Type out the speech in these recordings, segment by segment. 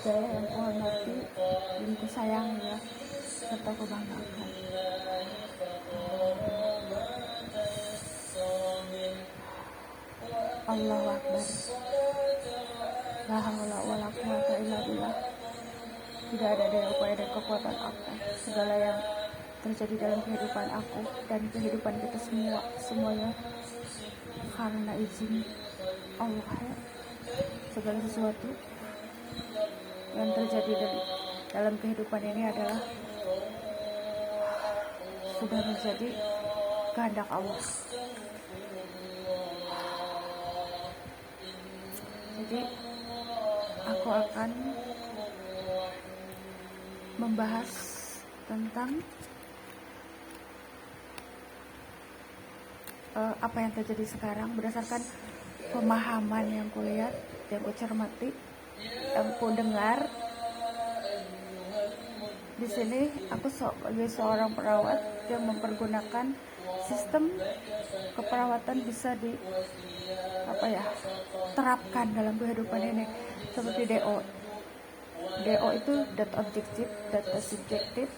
Wijaya yang kuhormati dan kusayangi ya, serta kubanggakan. Allahu Akbar. La haula wala quwata illa billah. Tidak ada daya upaya dan kekuatan apa. Segala yang terjadi dalam kehidupan aku dan kehidupan kita semuanya karena izin Allah ya. Segala sesuatu yang terjadi dalam kehidupan ini adalah sudah menjadi kehendak Allah. Jadi aku akan membahas tentang apa yang terjadi sekarang berdasarkan pemahaman yang kulihat, yang kucermati, yang kudengar. Di sini aku sebagai seorang perawat yang mempergunakan sistem keperawatan bisa terapkan dalam kehidupan ini seperti DO. DO itu data objektif, data subjektif.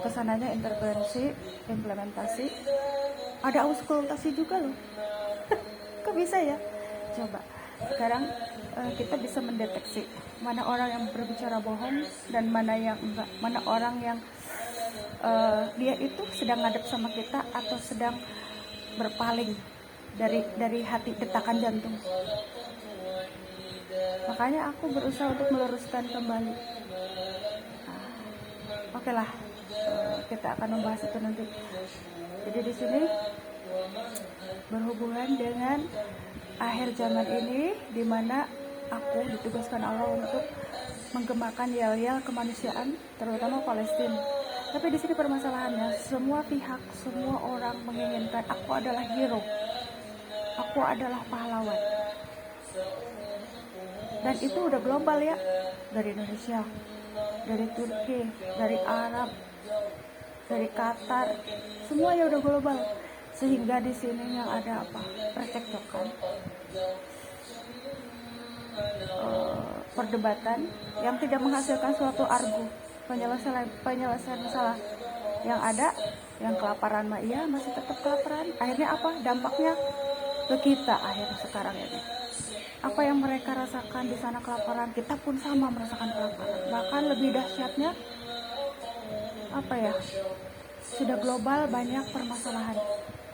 Kesananya intervensi, implementasi. Ada auskultasi juga loh. Kok bisa ya? Coba. Sekarang kita bisa mendeteksi mana orang yang berbicara bohong dan mana yang enggak. Mana orang yang dia itu sedang ngadep sama kita atau sedang berpaling dari hati, detakan jantung. Makanya aku berusaha untuk meluruskan kembali. Oke lah, kita akan membahas itu nanti. Jadi di sini berhubungan dengan akhir zaman ini, di mana aku ditugaskan Allah untuk menggemakan yel-yel kemanusiaan, terutama Palestina. Tapi di sini permasalahannya, semua pihak, semua orang menginginkan aku adalah hero, aku adalah pahlawan. Dan itu udah global ya, dari Indonesia, dari Turki, dari Arab, dari Qatar, semuanya udah global. Sehingga di sini yang ada apa? Percekcokan, perdebatan yang tidak menghasilkan suatu argu penyelesaian masalah. Yang ada, yang kelaparan masih tetap kelaparan. Akhirnya apa? Dampaknya ke kita akhirnya sekarang ini. Apa yang mereka rasakan di sana kelaparan, kita pun sama merasakan kelaparan. Bahkan lebih dahsyatnya sudah global, banyak permasalahan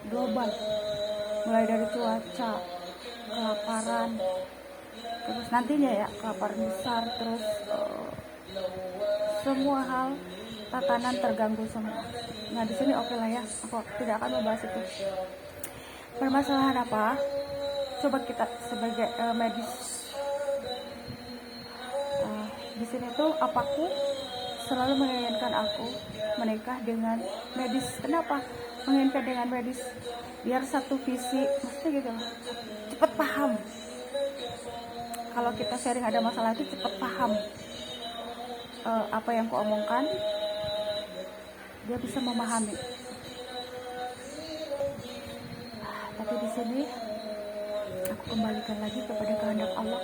global, mulai dari cuaca, kelaparan, terus nantinya ya kelaparan besar, terus semua hal tatanan terganggu semua. Nah di sini oke lah ya, aku tidak akan membahas itu. Permasalahan apa? Coba kita sebagai medis, di sini tuh apaku selalu menginginkan aku menikah dengan medis. Kenapa menginginkan dengan medis? Biar satu visi, maksudnya gitu, cepet paham. Kalau kita sharing ada masalah itu cepet paham apa yang ku omongkan, dia bisa memahami. Tapi di sini aku kembalikan lagi kepada kehendak Allah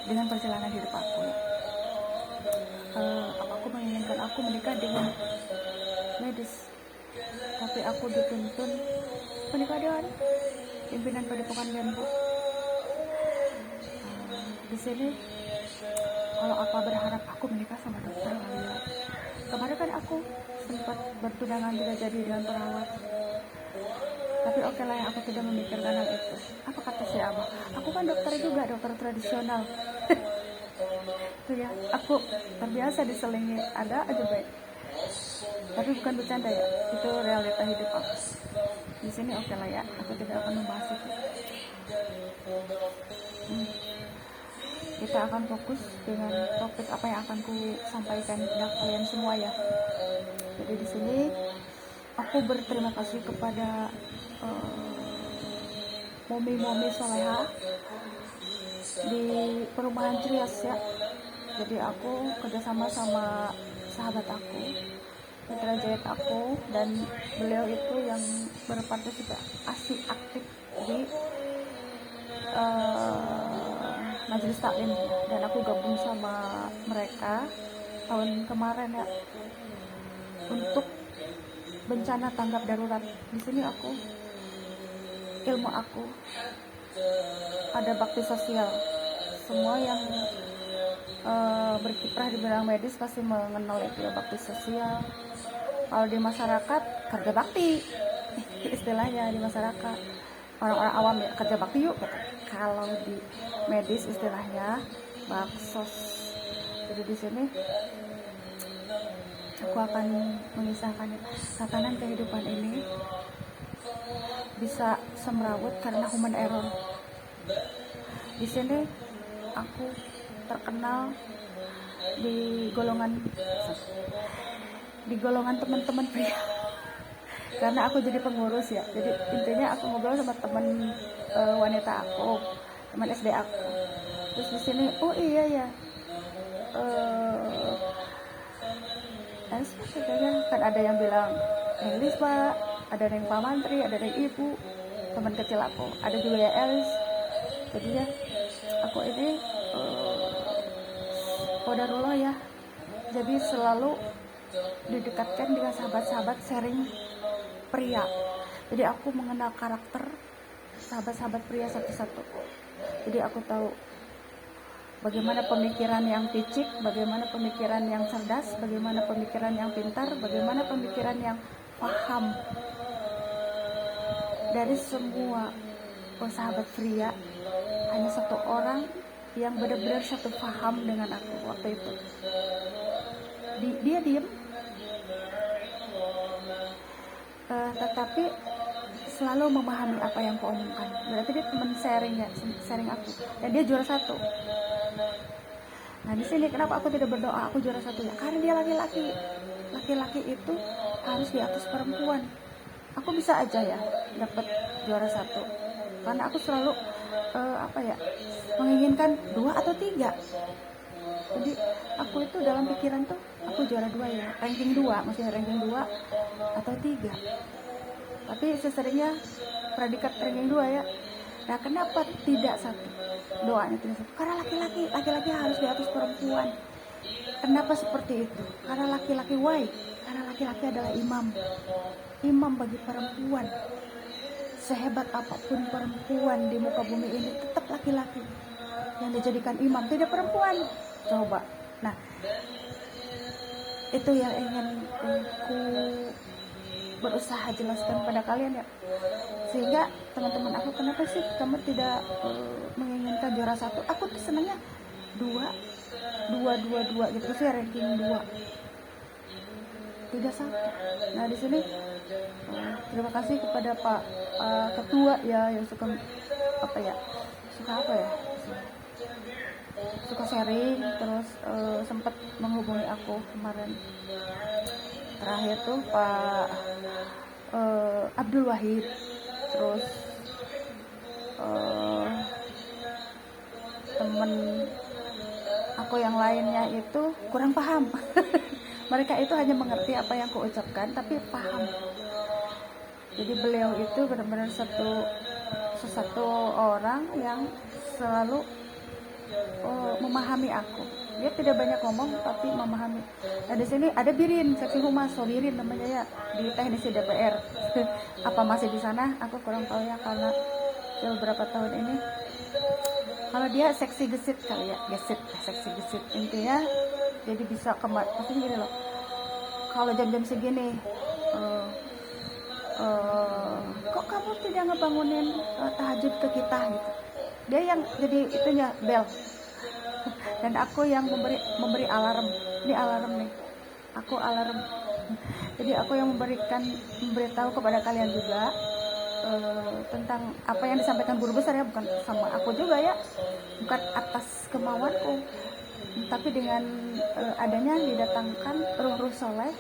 dengan perjalanan hidup aku. Aku menginginkan aku menikah dengan medis, tapi aku dituntun menikah dengan pimpinan padepokan Genpo. Di sini kalau apa berharap aku menikah sama dokter Walia. Kemarin kan aku sempat bertunangan juga jadi dengan perawat. Tapi oke lah ya, aku tidak memikirkan hal itu. Apa kata si Abah? Aku kan dokter juga, dokter tradisional. Itu ya, aku terbiasa diselingi, ada aja baik. Tapi bukan bercanda ya, itu realita hidup aku. Di sini oke lah ya, aku tidak akan membahas itu. Kita akan fokus dengan topik apa yang akan ku sampaikan kepada kalian semua ya. Jadi di sini aku berterima kasih kepada momi-momi soleha di perumahan Trias ya. Jadi aku kerjasama sama sahabat aku, mitra jahit aku, dan beliau itu yang berpartisipasi aktif di majelis taklim, dan aku gabung sama mereka tahun kemarin ya untuk bencana tanggap darurat. Di sini ilmu aku ada bakti sosial. Semua yang berkiprah di bidang medis pasti mengenal itu ya, bakti sosial. Kalau di masyarakat kerja bakti istilahnya di masyarakat, orang-orang awam ya kerja bakti yuk gitu. Kalau di medis istilahnya baksos. Jadi di sini aku akan mengisahkan tatanan kehidupan ini bisa semrawut karena human error. Di sini aku terkenal di golongan teman-teman pria karena aku jadi pengurus ya. Jadi intinya aku ngobrol sama teman wanita aku, teman SD aku. Terus di sini oh iya ya, kan ada yang bilang Elis Pak, ada yang Pak Mantri, ada yang Ibu, teman kecil aku, ada juga ya Elis. Jadi ya aku ini Qadarullah ya, jadi selalu didekatkan dengan sahabat-sahabat sharing pria. Jadi aku mengenal karakter sahabat-sahabat pria satu-satu. Jadi aku tahu bagaimana pemikiran yang picik, bagaimana pemikiran yang cerdas, bagaimana pemikiran yang pintar, bagaimana pemikiran yang paham. Dari semua sahabat pria, hanya satu orang yang benar-benar satu paham dengan aku waktu itu. Dia diem, tetapi selalu memahami apa yang aku omongkan. Berarti dia teman sharing aku, dan dia juara 1. Nah di sini kenapa aku tidak berdoa aku juara 1 ya? Karena dia laki-laki. Laki-laki itu harus di atas perempuan. Aku bisa aja ya dapat juara 1, karena aku selalu menginginkan 2 atau 3. Jadi aku itu dalam pikiran tuh aku juara 2 ya, ranking 2, maksudnya ranking 2 atau 3. Tapi seseringnya predikat ranking 2 ya. Nah kenapa tidak 1? Doanya tidak 1, karena laki-laki harus di atas perempuan. Kenapa seperti itu? Karena laki-laki why? Karena laki-laki adalah imam bagi perempuan. Sehebat apapun perempuan di muka bumi ini, tetap laki-laki yang dijadikan imam, tidak perempuan. Coba. Nah, itu yang ingin aku berusaha jelaskan pada kalian ya. Sehingga teman-teman aku, kenapa sih kamu tidak menginginkan juara 1? Aku tuh senangnya 2 gitu sih, ranking 2. Tidak 1. Nah, di sini terima kasih kepada Pak Ketua ya yang suka sharing, terus sempat menghubungi aku kemarin. Terakhir tuh Pak Abdul Wahid, terus temen aku yang lainnya itu kurang paham. Mereka itu hanya mengerti apa yang aku ucapkan, tapi paham. Jadi beliau itu benar-benar satu orang yang selalu memahami aku. Dia tidak banyak ngomong tapi memahami. Nah di sini ada Birin, seksi humas, Birin namanya ya, di teknisi DPR. Apa masih di sana? Aku kurang tahu ya, karena beberapa tahun ini. Kalau dia seksi gesit kali ya, seksi gesit intinya. Jadi bisa maksudnya gini loh. Kalau jam-jam segini, kok kamu tidak ngebangunin tahajud ke kita gitu. Dia yang jadi itunya bel. Dan aku yang memberi alarm. Ini alarm nih. Aku alarm. Jadi aku yang memberitahu kepada kalian juga tentang apa yang disampaikan guru besar ya, bukan sama aku juga ya, bukan atas kemauanku, tapi dengan adanya didatangkan ruh-ruh soleh,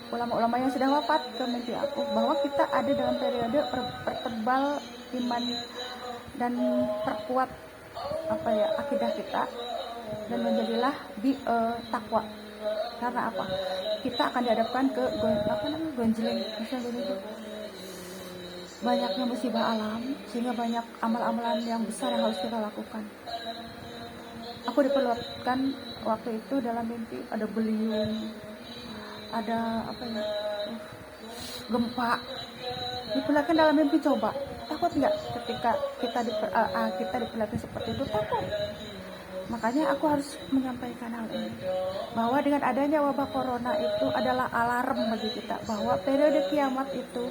ulama-ulama yang sudah wafat ke mimpi aku, bahwa kita ada dalam periode pertebal iman dan perkuat akidah kita, dan menjadilah takwa. Karena apa? Kita akan dihadapkan ke gonjleng, banyaknya musibah alam, sehingga banyak amal-amalan yang besar yang harus kita lakukan. Aku diperlihatkan waktu itu dalam mimpi ada beliung, ada apa ya, gempa. Diperlihatkan dalam mimpi. Coba takut nggak ketika kita diperlihatkan seperti itu? Takut. Makanya aku harus menyampaikan hal ini, bahwa dengan adanya wabah corona itu adalah alarm bagi kita bahwa periode kiamat itu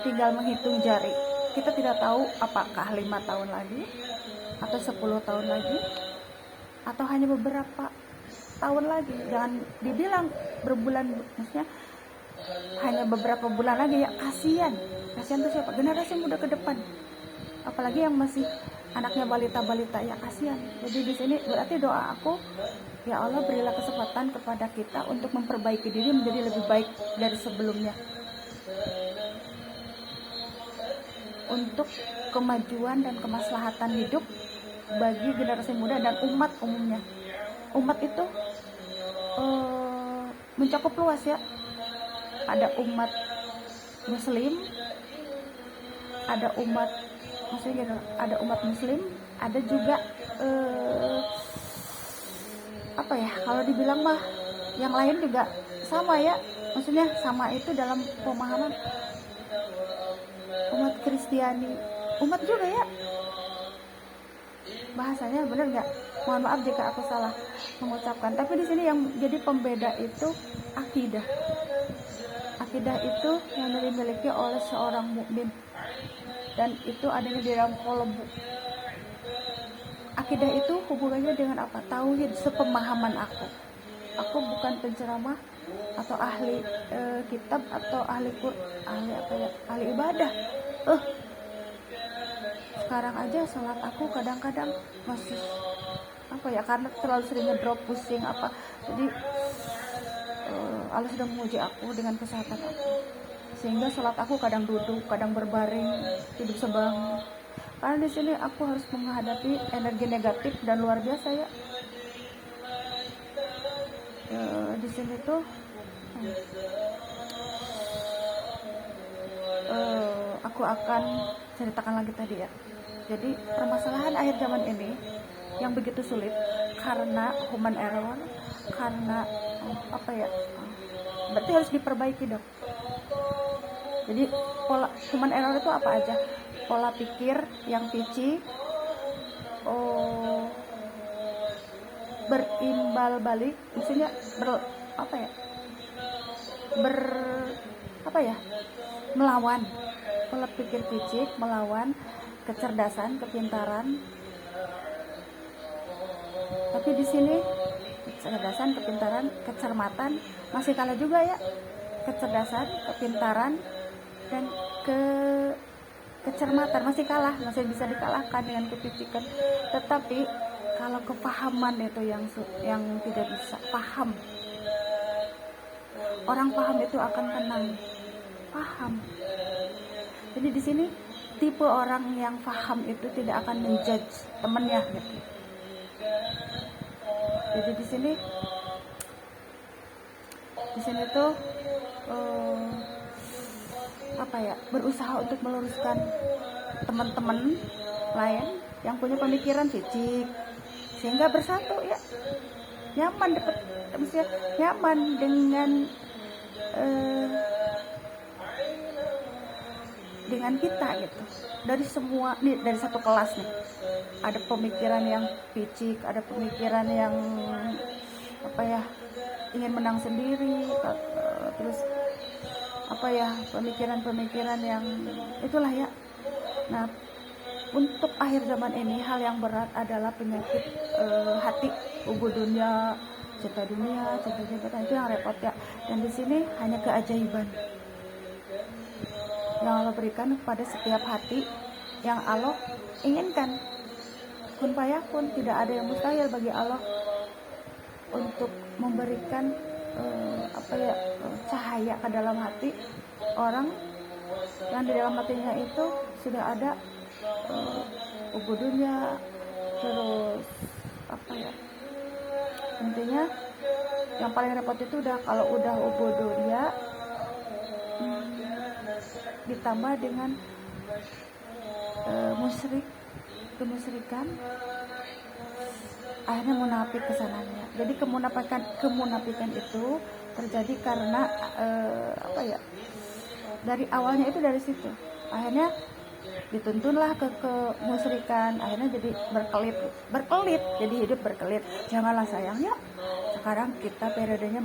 tinggal menghitung jari. Kita tidak tahu apakah 5 tahun lagi atau 10 tahun lagi atau hanya beberapa tahun lagi. Jangan dibilang berbulan, maksudnya hanya beberapa bulan lagi ya. Kasihan tuh siapa? Generasi muda ke depan, apalagi yang masih anaknya balita ya, kasihan. Jadi di sini berarti doa aku, ya Allah berilah kesempatan kepada kita untuk memperbaiki diri menjadi lebih baik dari sebelumnya, untuk kemajuan dan kemaslahatan hidup bagi generasi muda dan umat umumnya. Umat itu mencakup luas ya. Ada umat muslim, ada umat, maksudnya gitu, ada umat muslim, ada juga apa ya, kalau dibilang mah yang lain juga sama ya. Maksudnya sama itu dalam pemahaman umat Kristiani, umat juga ya. Bahasanya benar nggak? Mohon maaf jika aku salah mengucapkan. Tapi di sini yang jadi pembeda itu akidah. Akidah itu yang dimiliki oleh seorang mukmin, dan itu adanya di dalam kolbu. Akidah itu hubungannya dengan apa? Tauhid, sepemahaman aku. Aku bukan penceramah atau ahli kitab atau ahli apa ya? Ahli ibadah. Sekarang aja sholat aku kadang-kadang masih apa ya, karena terlalu sering ngedrop, pusing apa. Jadi Allah sudah menguji aku dengan kesehatan aku, sehingga sholat aku kadang duduk, kadang berbaring, hidup sebang. Karena di sini aku harus menghadapi energi negatif dan luar biasa ya. Di sini tuh aku akan ceritakan lagi tadi ya. Jadi permasalahan akhir zaman ini yang begitu sulit karena human error, karena apa ya, berarti harus diperbaiki dong. Jadi pola human error itu apa aja? Pola pikir yang picik, berimbal balik, maksudnya melawan. Pola pikir picik melawan kecerdasan, kepintaran. Tapi di sini kecerdasan, kepintaran, kecermatan masih kalah juga ya. Kecerdasan, kepintaran, dan kecermatan masih kalah, masih bisa dikalahkan dengan kepicikan. Tetapi kalau kepahaman itu yang tidak bisa paham. Orang paham itu akan tenang. Paham. Jadi di sini tipe orang yang paham itu tidak akan menjudge temannya gitu. Jadi di sini tuh berusaha untuk meluruskan teman-teman lain yang punya pemikiran cicik, sehingga bersatu ya, nyaman dengan kita gitu. Dari semua nih, dari satu kelas nih, ada pemikiran yang picik, ada pemikiran yang ingin menang sendiri, terus pemikiran yang itulah ya. Nah, untuk akhir zaman ini hal yang berat adalah penyakit hati, ubudunya, cinta dunia, cinta jabatan, itu yang repot ya. Dan di sini hanya keajaiban yang Allah berikan kepada setiap hati yang Allah inginkan. Kun fayakun, tidak ada yang mustahil bagi Allah untuk memberikan cahaya ke dalam hati orang yang di dalam hatinya itu sudah ada ubudunya, terus intinya yang paling repot itu kalau udah ubudunya ditambah dengan kemusyrikan, akhirnya munafik kesananya. Jadi kemunafikan itu terjadi karena dari awalnya itu dari situ. Akhirnya dituntunlah ke kemusyrikan, akhirnya jadi berkelit, jadi hidup berkelit. Janganlah sayang, ya sekarang kita periodenya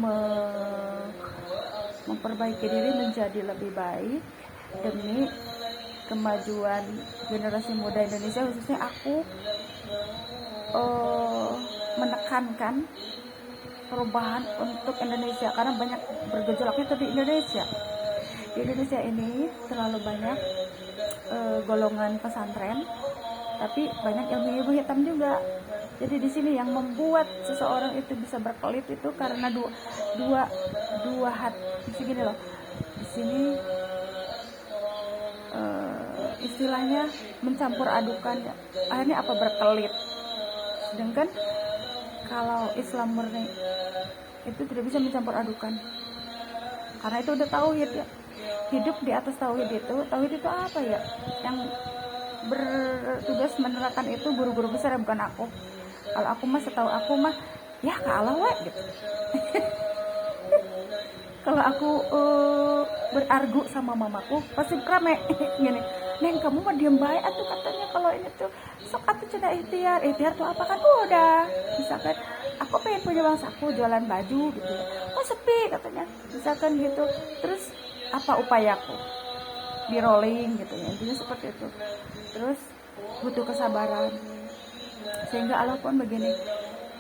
memperbaiki diri menjadi lebih baik demi kemajuan generasi muda Indonesia. Khususnya aku menekankan perubahan untuk Indonesia karena banyak bergejolaknya itu di Indonesia. Di Indonesia ini terlalu banyak golongan pesantren, tapi banyak ilmu hitam juga. Jadi di sini yang membuat seseorang itu bisa berkelit itu karena dua hati gini loh. Di sini istilahnya mencampur adukan, akhirnya apa, berkelit. Sedangkan kalau Islam murni itu tidak bisa mencampur adukan, karena itu udah tauhid ya. Hidup di atas tauhid itu apa ya? Yang bertugas menerapkan itu guru-guru besar, bukan aku. Kalau aku mah setahu aku mah ya kalah gitu. Kalau aku berargu sama mamaku pasti rame gini, Neng kamu mah diem baik atuh katanya, kalau ini tuh sok atuh cenah ikhtiar tuh apa kan udah misalkan aku pengen punya bangsaku jualan baju gitu ya, oh sepi katanya misalkan gitu, terus apa upayaku di rolling gitu ya, intinya seperti itu. Terus butuh kesabaran, sehingga Allah pun begini,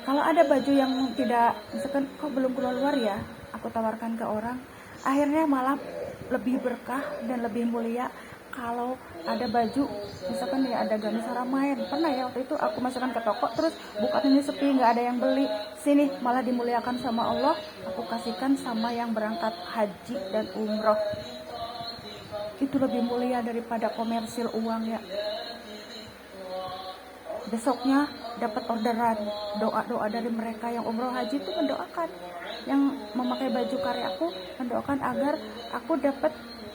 kalau ada baju yang tidak misalkan kok belum keluar ya, aku tawarkan ke orang, akhirnya malah lebih berkah dan lebih mulia. Kalau ada baju misalkan ya ada gamis haramain, pernah ya waktu itu aku masukkan ke toko, terus bukannya sepi nggak ada yang beli, sini malah dimuliakan sama Allah, aku kasihkan sama yang berangkat haji dan umroh. Itu lebih mulia daripada komersil uang ya. Besoknya dapat orderan, doa-doa dari mereka yang umroh haji itu mendoakan, yang memakai baju karyaku mendoakan agar aku dapat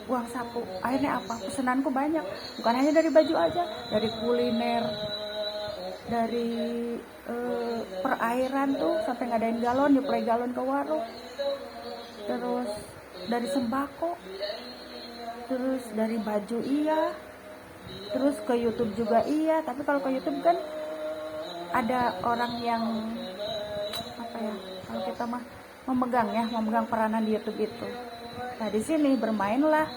uang saku. Akhirnya apa, pesenanku banyak, bukan hanya dari baju aja, dari kuliner, dari perairan tuh sampai ngadain galon, nyuplai galon ke warung, terus dari sembako, terus dari baju iya, terus ke YouTube juga iya. Tapi kalau ke YouTube kan ada orang yang apa ya, kalau kita mah memegang peranan di YouTube itu. Nah di sini bermainlah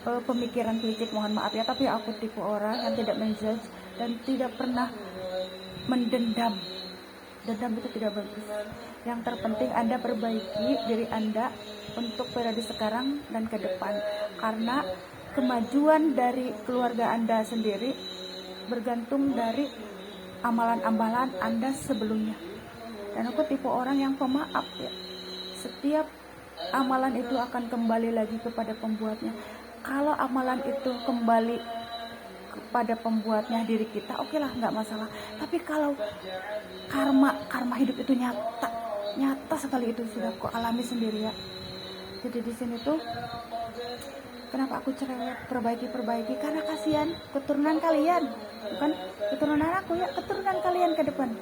pemikiran kritik, mohon maaf ya, tapi aku tipe orang yang tidak menjudge dan tidak pernah mendendam. Dendam itu tidak bagus. Yang terpenting Anda perbaiki diri Anda untuk periode sekarang dan ke depan, karena kemajuan dari keluarga Anda sendiri bergantung dari amalan-amalan Anda sebelumnya. Dan aku tipe orang yang pemaaf ya. Setiap amalan itu akan kembali lagi kepada pembuatnya. Kalau amalan itu kembali kepada pembuatnya diri kita, oke lah, nggak masalah. Tapi kalau karma hidup itu nyata sekali, itu sudah aku alami sendiri ya. Jadi di sini tuh kenapa aku cerewet perbaiki, karena kasihan keturunan kalian, bukan keturunan aku ya, keturunan kalian ke depan.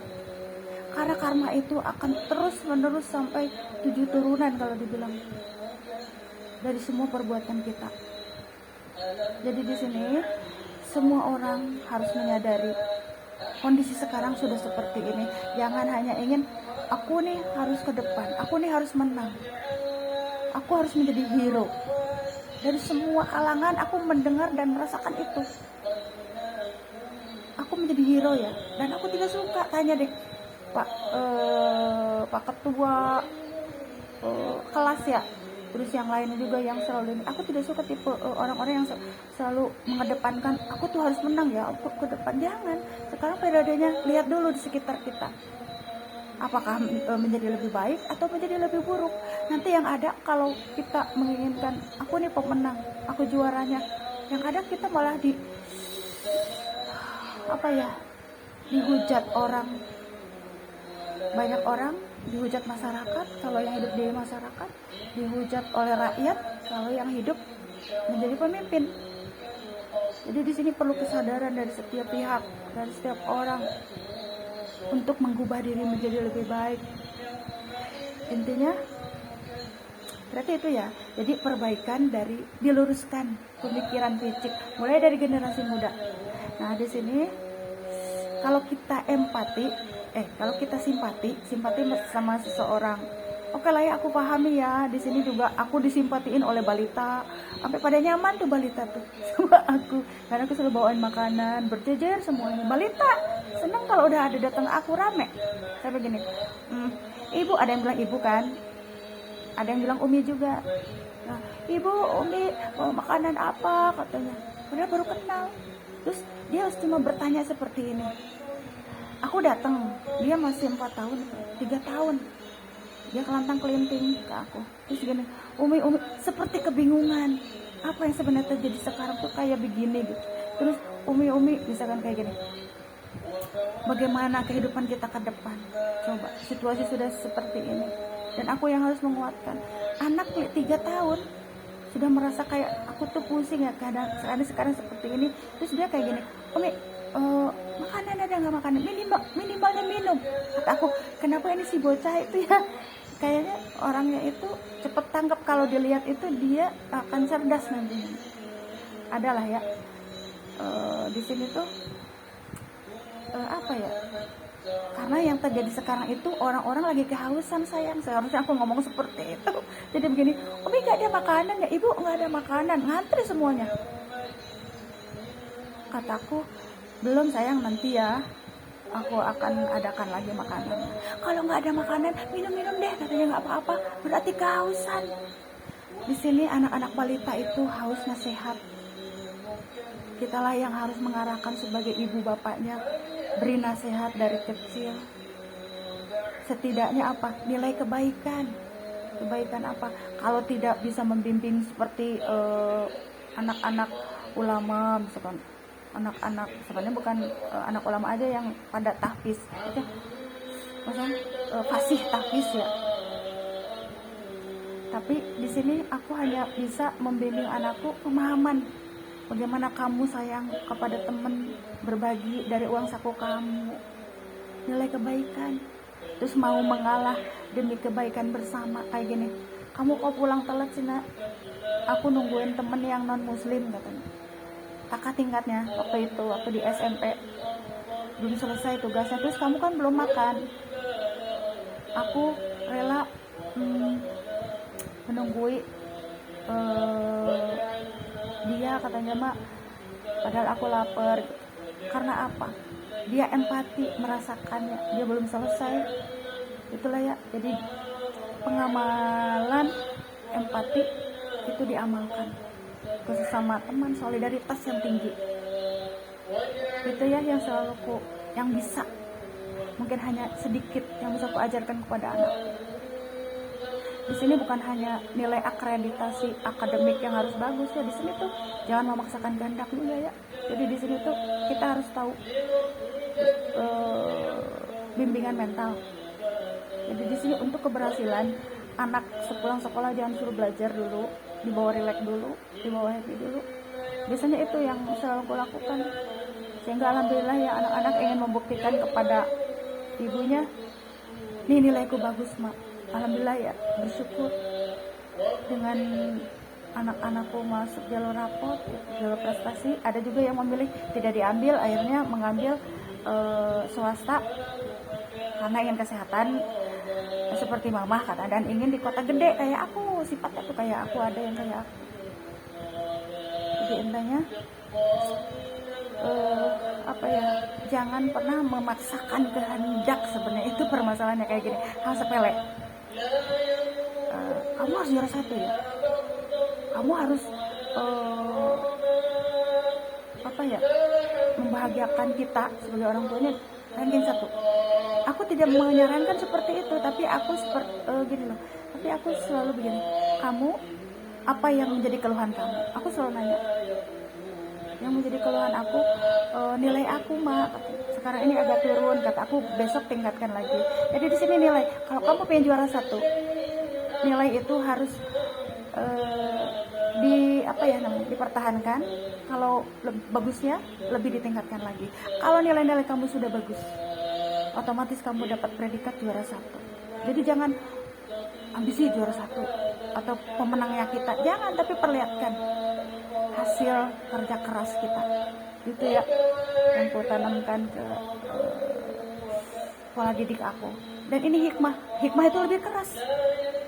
Karena karma itu akan terus menerus sampai 7 turunan kalau dibilang, dari semua perbuatan kita. Jadi di sini semua orang harus menyadari kondisi sekarang sudah seperti ini. Jangan hanya ingin aku nih harus ke depan, aku nih harus menang, aku harus menjadi hero. Dari semua kalangan aku mendengar dan merasakan itu. Aku menjadi hero ya, dan aku tidak suka. Tanya deh Pak Ketua kelas ya, terus yang lainnya juga yang selalu ini. Aku tidak suka tipe orang-orang yang selalu mengedepankan aku tuh harus menang ya untuk ke depan. Jangan. Sekarang periodenya lihat dulu di sekitar kita, apakah menjadi lebih baik atau menjadi lebih buruk. Nanti yang ada kalau kita menginginkan aku nih pemenang, aku juaranya, yang ada kita malah dihujat orang. Banyak orang dihujat masyarakat kalau yang hidup di masyarakat, dihujat oleh rakyat kalau yang hidup menjadi pemimpin. Jadi di sini perlu kesadaran dari setiap pihak, dari setiap orang. untuk mengubah diri menjadi lebih baik. Intinya berarti itu ya, jadi perbaikan dari diluruskan pemikiran picik mulai dari generasi muda. Nah di sini kalau kita empati, kalau kita simpati sama seseorang, oke lah ya, aku pahami ya, di sini juga aku disimpatiin oleh balita, sampai pada nyaman tuh balita tuh sama aku, karena aku selalu bawain makanan berjejer semuanya. Balita seneng kalau udah ada datang aku rame. Saya begini, ibu, ada yang bilang ibu kan, ada yang bilang umi juga. Nah, ibu, umi mau makanan apa katanya, padahal baru kenal. Terus dia harus cuma bertanya seperti ini. Aku datang, dia masih 4 tahun, 3 tahun. Dia kelantang kelinting ke aku. Terus gini, umi seperti kebingungan. Apa yang sebenarnya terjadi sekarang tuh kayak begini gitu. Terus umi misalkan kayak gini. Bagaimana kehidupan kita ke depan? Coba, situasi sudah seperti ini. Dan aku yang harus menguatkan. Anak 3 tahun sudah merasa kayak aku tuh pusing ya keadaan sekarang seperti ini. Terus dia kayak gini, umi, makanan ada nggak, makanan minimalnya minum. Kata aku, kenapa ini si bocah itu ya kayaknya orangnya itu cepet tangkap, kalau dilihat itu dia akan cerdas nantinya. Adalah ya, di sini tuh apa ya, karena yang terjadi sekarang itu orang-orang lagi kehausan sayang. Seharusnya aku ngomong seperti itu. Jadi begini, umi nggak ada makanan ya, ibu nggak ada makanan, ngantri semuanya. Kataku, belum sayang, nanti ya aku akan adakan lagi makanan. Kalau nggak ada makanan, minum deh katanya, nggak apa-apa, berarti kehausan. Di sini anak-anak balita itu haus nasihat. Kitalah yang harus mengarahkan sebagai ibu bapaknya, beri nasihat dari kecil. Setidaknya apa? Nilai kebaikan. Kebaikan apa? Kalau tidak bisa membimbing seperti anak-anak ulama, misalkan anak-anak, sebenarnya bukan anak ulama aja yang pada tahfiz, maksudnya fasih tahfiz ya. Tapi di sini aku hanya bisa membimbing anakku pemahaman bagaimana kamu sayang kepada teman, berbagi dari uang saku kamu, nilai kebaikan, terus mau mengalah demi kebaikan bersama. Kayak gini, kamu kok pulang telat sih nak, aku nungguin temen yang non muslim katanya. Kakak tingkatnya waktu di SMP belum selesai tugasnya, terus kamu kan belum makan, aku rela menunggui dia katanya mak, padahal aku lapar. Karena apa? Dia empati merasakannya, dia belum selesai. Itulah ya, jadi pengamalan empati itu diamalkan ke sesama teman, solidaritas yang tinggi. Itu ya yang selalu yang bisa, mungkin hanya sedikit yang bisa aku ajarkan kepada anak. Di sini bukan hanya nilai akreditasi akademik yang harus bagus ya, di sini tuh jangan memaksakan kehendak juga ya. Jadi di sini tuh kita harus tahu bimbingan mental. Jadi di sini untuk keberhasilan anak sepulang sekolah jangan suruh belajar dulu, dibawa relax dulu, dibawa happy dulu. Biasanya itu yang selalu aku lakukan, sehingga alhamdulillah ya anak-anak ingin membuktikan kepada ibunya, nih nilaiku bagus mak. Alhamdulillah ya, bersyukur dengan anak-anakku masuk jalur rapot, jalur prestasi. Ada juga yang memilih tidak diambil, akhirnya mengambil swasta karena ingin kesehatan seperti mama kata, dan ingin di kota gede kayak aku, sifatnya tuh kayak aku, ada yang kayak aku. Jadi intinya apa ya, jangan pernah memaksakan kehendak. Sebenarnya itu permasalahannya kayak gini, hal sepele. Kamu harus juara 1 ya, kamu harus apa ya, membahagiakan kita sebagai orang tuanya, ranking 1. Aku tidak menyarankan seperti itu, tapi aku seperti gini loh, tapi aku selalu begini, kamu apa yang menjadi keluhan kamu? Aku selalu nanya, yang menjadi keluhan aku nilai aku mak, sekarang ini agak turun, kata aku, besok tingkatkan lagi. Jadi di sini nilai, kalau kamu pengen juara 1, nilai itu harus dipertahankan. Kalau bagusnya lebih ditingkatkan lagi. Kalau nilai-nilai kamu sudah bagus, otomatis kamu dapat predikat juara satu. Jadi jangan ambisi juara satu atau pemenangnya kita, jangan, tapi perlihatkan hasil kerja keras kita. Itu ya yang ku tanamkan ke pola didik aku. Dan ini hikmah itu lebih keras,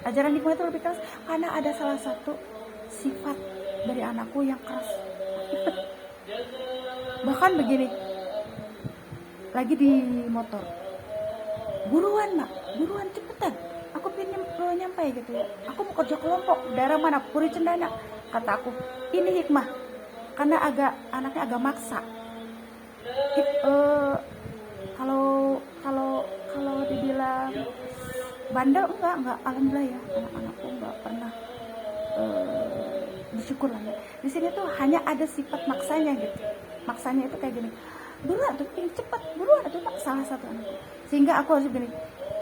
ajaran hikmah itu lebih keras karena ada salah satu sifat dari anakku yang keras. Bahkan begini, lagi di motor, buruan mak, buruan cepetan, aku pengen nyampe gitu ya, aku mau kerja kelompok daerah mana, Puri Cendana. Kata aku, ini hikmah karena anaknya agak maksa. Kalau dibilang bandel enggak, alhamdulillah ya, anak-anakku enggak pernah, bersyukur lah ya. Di sini tuh hanya ada sifat maksanya gitu. Maksanya itu kayak gini, buruan tuh, pengen cepat, buruan tuh pak, salah satu anakku. Sehingga aku harus gini,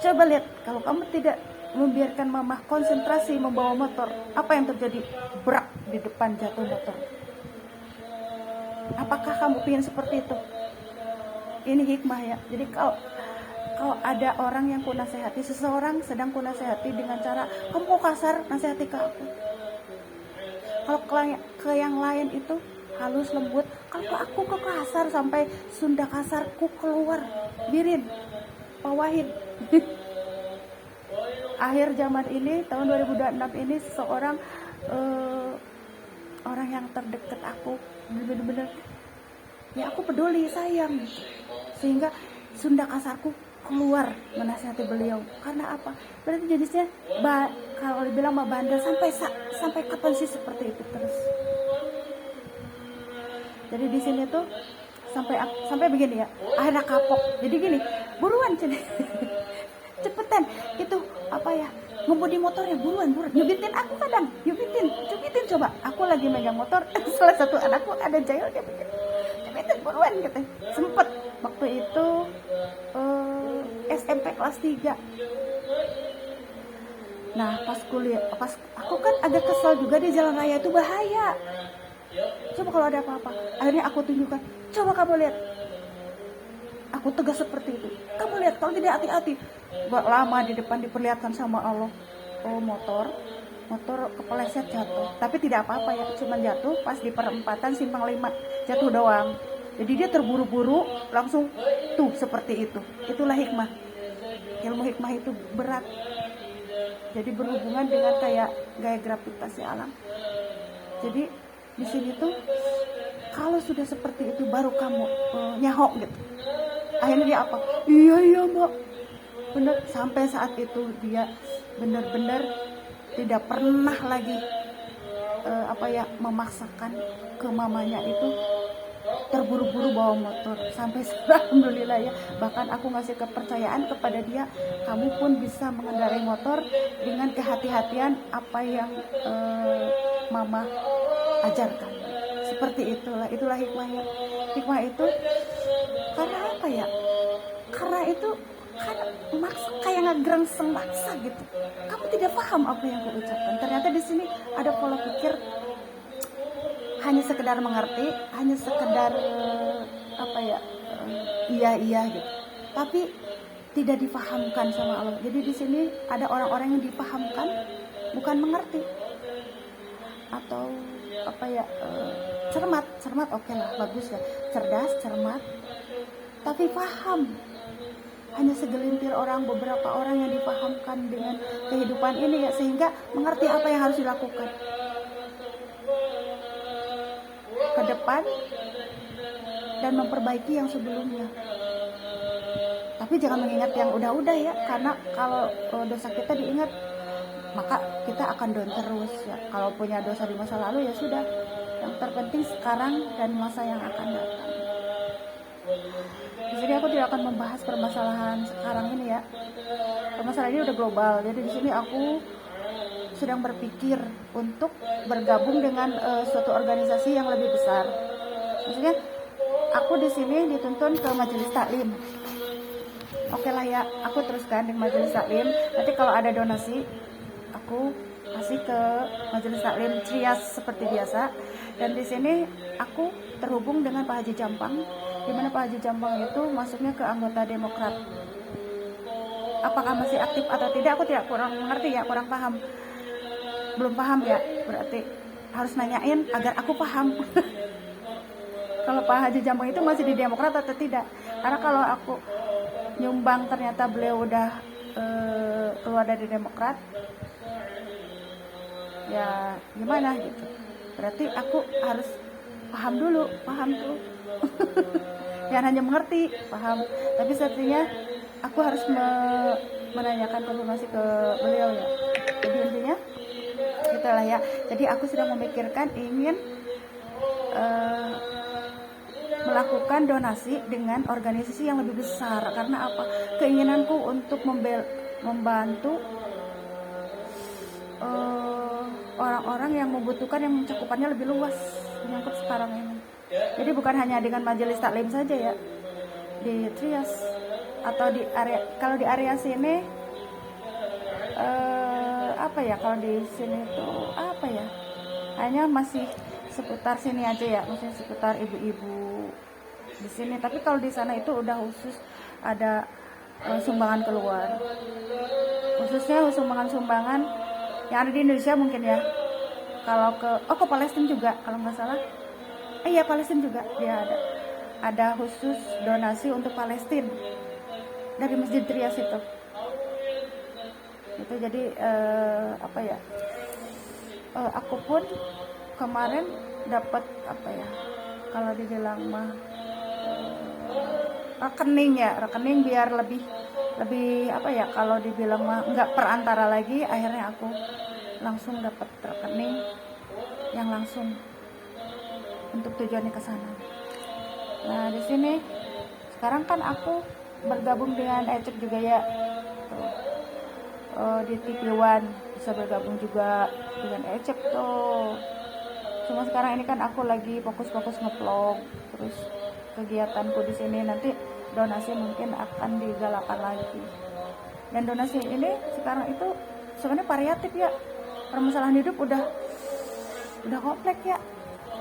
coba lihat, kalau kamu tidak membiarkan mama konsentrasi membawa motor, apa yang terjadi? Brak di depan, jatuh motor. Apakah kamu pengen seperti itu? Ini hikmah ya. Jadi kalau ada orang yang ku nasihati, seseorang sedang ku nasihati dengan cara kamu kok kasar, nasihati ke aku. Kalau ke yang lain itu halus lembut, kalau ke aku kok kasar, sampai Sunda kasarku keluar, birin, pawahin. Akhir zaman ini, tahun 2026 ini, seseorang orang yang terdekat aku bener-bener ya aku peduli, sayang, sehingga Sunda kasarku keluar menasihati beliau. Karena apa? Berarti jenisnya kalau dibilang mah bandel, sampai kapan sih seperti itu terus? Jadi di sini tuh sampai begini ya, akhirnya kapok. Jadi gini, buruan cepetan itu apa ya, ngemudi motornya, buruan nyubitin aku, kadang nyubitin coba, aku lagi megang motor, salah satu anakku ada jahil, dia bikin nyubitin buruan gitu. Sempet waktu itu SMP kelas 3. Nah pas aku kan agak kesel juga, di jalan raya itu bahaya. Coba kalau ada apa-apa, akhirnya aku tunjukkan, coba kamu lihat, aku tegas seperti itu, kamu lihat, kalau tidak hati-hati, lama di depan diperlihatkan sama Allah, motor kepeleset jatuh, tapi tidak apa-apa ya, cuma jatuh pas di perempatan simpang 5, jatuh doang. Jadi dia terburu-buru langsung tuh seperti itu. Itulah hikmah. Ilmu hikmah itu berat, jadi berhubungan dengan kayak gaya gravitasi alam. Jadi di sini tuh kalau sudah seperti itu baru kamu nyahok gitu. Akhirnya dia apa? Iya mbak, bener. Sampai saat itu dia benar-benar tidak pernah lagi memaksakan ke mamanya itu terburu-buru bawa motor. Sampai alhamdulillah ya, bahkan aku ngasih kepercayaan kepada dia, kamu pun bisa mengendarai motor dengan kehati-hatian apa yang mama ajarkan. Seperti itulah hikmahnya. Hikmah itu karena apa ya? Karena itu maksa, kayak ngegerangseng maksa gitu. Kamu tidak paham apa yang aku ucapkan. Ternyata di sini ada pola pikir hanya sekedar mengerti, hanya sekedar iya gitu. Tapi tidak dipahamkan sama Allah. Jadi di sini ada orang-orang yang dipahamkan, bukan mengerti. Atau cermat oke lah, bagus ya, cerdas, cermat, tapi paham. Hanya segelintir orang, beberapa orang yang dipahamkan dengan kehidupan ini ya, sehingga mengerti apa yang harus dilakukan ke depan dan memperbaiki yang sebelumnya. Tapi jangan mengingat yang udah-udah ya, karena kalau dosa kita diingat, maka kita akan down terus ya. Kalau punya dosa di masa lalu ya sudah, yang terpenting sekarang dan masa yang akan datang. Di sini aku tidak akan membahas permasalahan sekarang ini ya. Permasalahan ini udah global. Jadi di sini aku sedang berpikir untuk bergabung dengan suatu organisasi yang lebih besar. Maksudnya aku di sini dituntun ke majelis taklim. Oke lah ya, aku teruskan di majelis taklim. Nanti kalau ada donasi, aku kasih ke majelis taklim Trias seperti biasa. Dan di sini aku terhubung dengan Pak Haji Jampang, di mana Pak Haji Jampang itu masuknya ke anggota Demokrat. apakah masih aktif atau tidak aku kurang mengerti ya, kurang paham, belum paham ya, berarti harus nanyain agar aku paham. Kalau Pak Haji Jambang itu masih di Demokrat atau tidak, karena kalau aku nyumbang ternyata beliau udah keluar dari Demokrat, ya gimana gitu, berarti aku harus paham dulu jangan hanya mengerti, paham, tapi sepertinya aku harus menanyakan konfirmasi ke beliau ya. Jadi intinya itulah ya, jadi aku sedang memikirkan ingin melakukan donasi dengan organisasi yang lebih besar. Karena apa? Keinginanku untuk membantu orang-orang yang membutuhkan, yang cakupannya lebih luas menyangkut sekarang ini. Jadi bukan hanya dengan majelis taklim saja ya di Trias atau di area, kalau di area sini apa ya, kalau di sini itu apa ya, hanya masih seputar sini aja ya, maksudnya seputar ibu-ibu di sini. Tapi kalau di sana itu udah khusus ada sumbangan keluar, khususnya sumbangan yang ada di Indonesia mungkin ya. Kalau ke Palestina juga kalau nggak salah, iya Palestina juga dia ada khusus donasi untuk Palestina dari Masjid Trias itu. Jadi apa ya, aku pun kemarin dapat apa ya, kalau dibilang mah rekening biar lebih apa ya, kalau dibilang mah nggak perantara lagi, akhirnya aku langsung dapat rekening yang langsung untuk tujuannya ke sana. Nah di sini sekarang kan aku bergabung dengan Ecep juga ya, di TV One bisa bergabung juga dengan Ecep tuh. Cuma sekarang ini kan aku lagi fokus nge-vlog, terus kegiatanku di sini nanti donasi mungkin akan digalakan lagi. Dan donasi ini sekarang itu sebenarnya variatif ya, permasalahan hidup udah kompleks ya.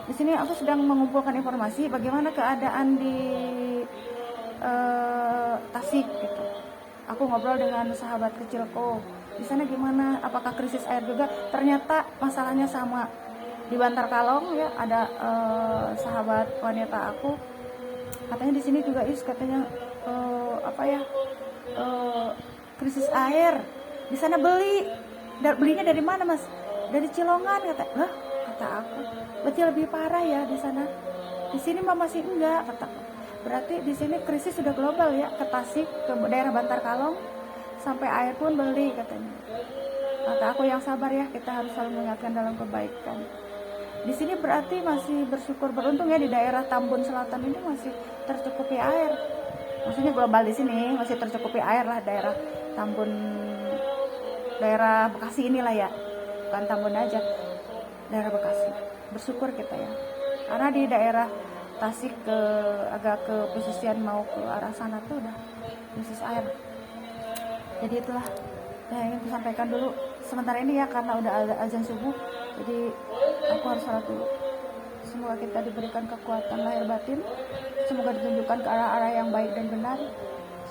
Di sini aku sedang mengumpulkan informasi bagaimana keadaan di Tasik gitu. Aku ngobrol dengan sahabat kecilku di sana gimana, apakah krisis air juga, ternyata masalahnya sama. Di Bantar Kalong ya ada sahabat wanita aku, katanya di sini juga katanya apa ya, krisis air. Di sana belinya dari mana mas? Dari Cilongan kata aku. Berarti lebih parah ya di sana. Di sini mah masih enggak, kataku. Berarti di sini krisis sudah global ya, ke Tasik, ke daerah Bantar Kalong, sampai air pun beli katanya. Kata aku yang sabar ya, kita harus selalu mengingatkan dalam kebaikan. Di sini berarti masih bersyukur, beruntung ya, di daerah Tambun Selatan ini masih tercukupi air. Maksudnya global di sini masih tercukupi air lah, daerah Tambun, daerah Bekasi inilah ya, bukan Tambun aja, daerah Bekasi. Bersyukur kita ya, karena di daerah Tasik agak ke pesisian mau ke arah sana tuh udah krisis air. Jadi itulah yang ingin disampaikan dulu sementara ini ya, karena udah ada azan subuh, jadi aku harus salat dulu. Semoga kita diberikan kekuatan lahir batin, semoga ditunjukkan ke arah-arah yang baik dan benar,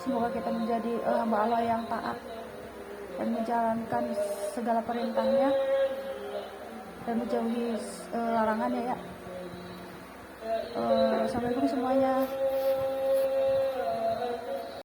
semoga kita menjadi hamba Allah yang taat dan menjalankan segala perintahnya dan menjauhi larangannya ya. Assalamualaikum semuanya.